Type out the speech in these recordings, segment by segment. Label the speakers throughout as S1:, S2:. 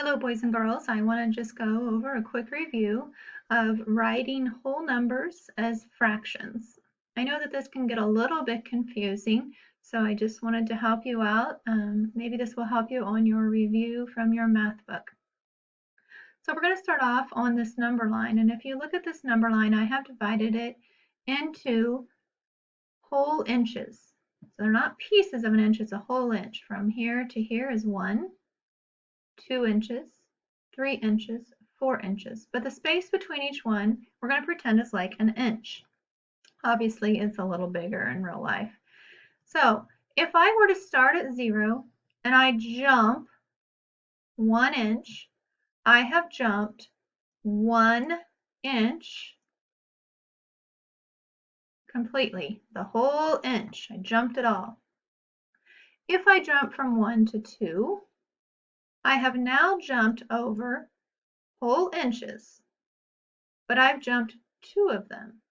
S1: Hello, boys and girls. I want to just go over a quick review of writing whole numbers as fractions. I know that this can get a little bit confusing, so I just wanted to help you out. Maybe this will help you on your review from your math book. So we're going to start off on this number line, and if you look at this number line, I have divided it into whole inches. So they're not pieces of an inch, it's a whole inch. From here to here is 1, 2 inches, 3 inches, 4 inches. But the space between each one, we're going to pretend is like an inch. Obviously, it's a little bigger in real life. So if I were to start at 0 and I jump 1 inch, I have jumped 1 inch completely, the whole inch. I jumped it all. If I jump from 1 to 2, I have now jumped over whole inches, but I've jumped 2 of them.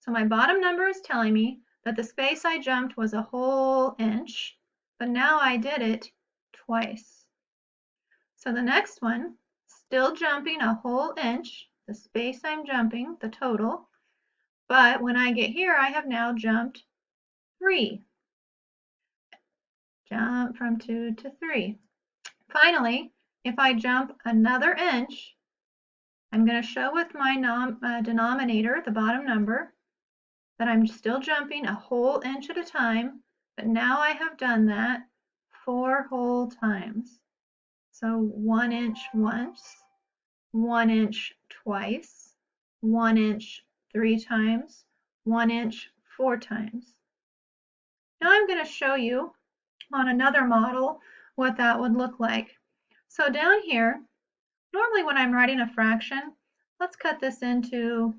S1: So my bottom number is telling me that the space I jumped was a whole inch, but now I did it twice. So the next one, still jumping a whole inch, the space I'm jumping, the total, but when I get here, I have now jumped 3. Jump from 2 to 3. Finally, if I jump another inch, I'm going to show with my denominator, the bottom number, that I'm still jumping a whole inch at a time, but now I have done that 4 whole times. So 1 inch once, 1 inch twice, 1 inch 3 times, 1 inch 4 times. Now I'm going to show you on another model what that would look like. So down here, normally when I'm writing a fraction, let's cut this into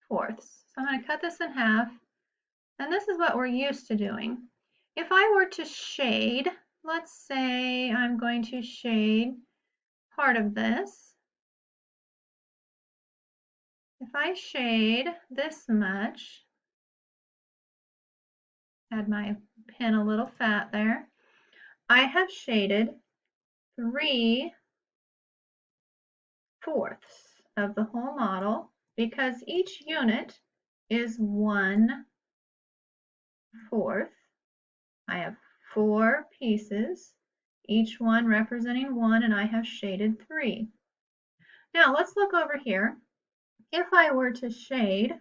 S1: fourths. So I'm going to cut this in half, and this is what we're used to doing. If I were to shade, let's say I'm going to shade part of this. If I shade this much, add my pen a little fat there, I have shaded 3/4 of the whole model because each unit is 1/4. I have 4 pieces, each one representing 1, and I have shaded 3. Now let's look over here. If I were to shade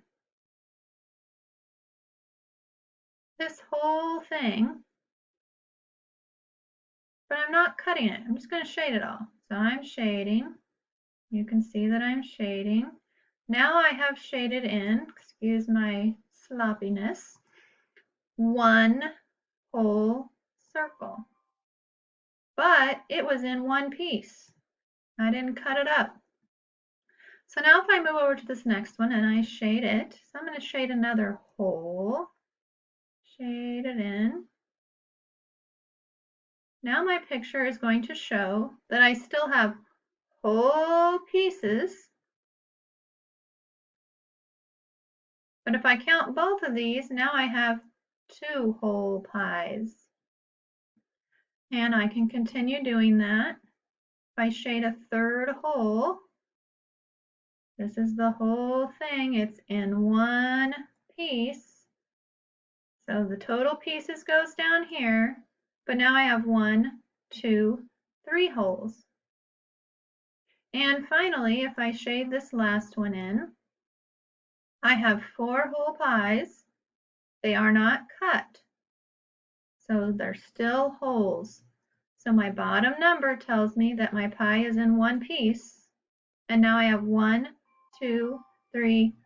S1: this whole thing, but I'm not cutting it, I'm just going to shade it all. So I'm shading. You can see that I'm shading. Now I have shaded in, excuse my sloppiness, 1 whole circle. But it was in one piece. I didn't cut it up. So now if I move over to this next one and I shade it, so I'm going to shade another whole, shade it in. Now my picture is going to show that I still have whole pieces, but if I count both of these, now I have 2 whole pies. And I can continue doing that. If I shade a third whole, this is the whole thing, it's in one piece. So the total pieces goes down here, but now I have 1, 2, 3 holes. And finally, if I shade this last one in, I have 4 whole pies. They are not cut, so they're still holes. So my bottom number tells me that my pie is in one piece, and now I have 1, 2, 3,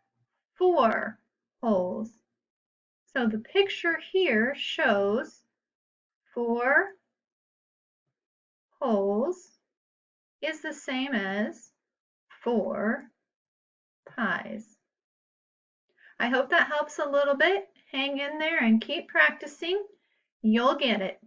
S1: 4 holes. So the picture here shows 4 holes is the same as 4 pies. I hope that helps a little bit. Hang in there and keep practicing. You'll get it.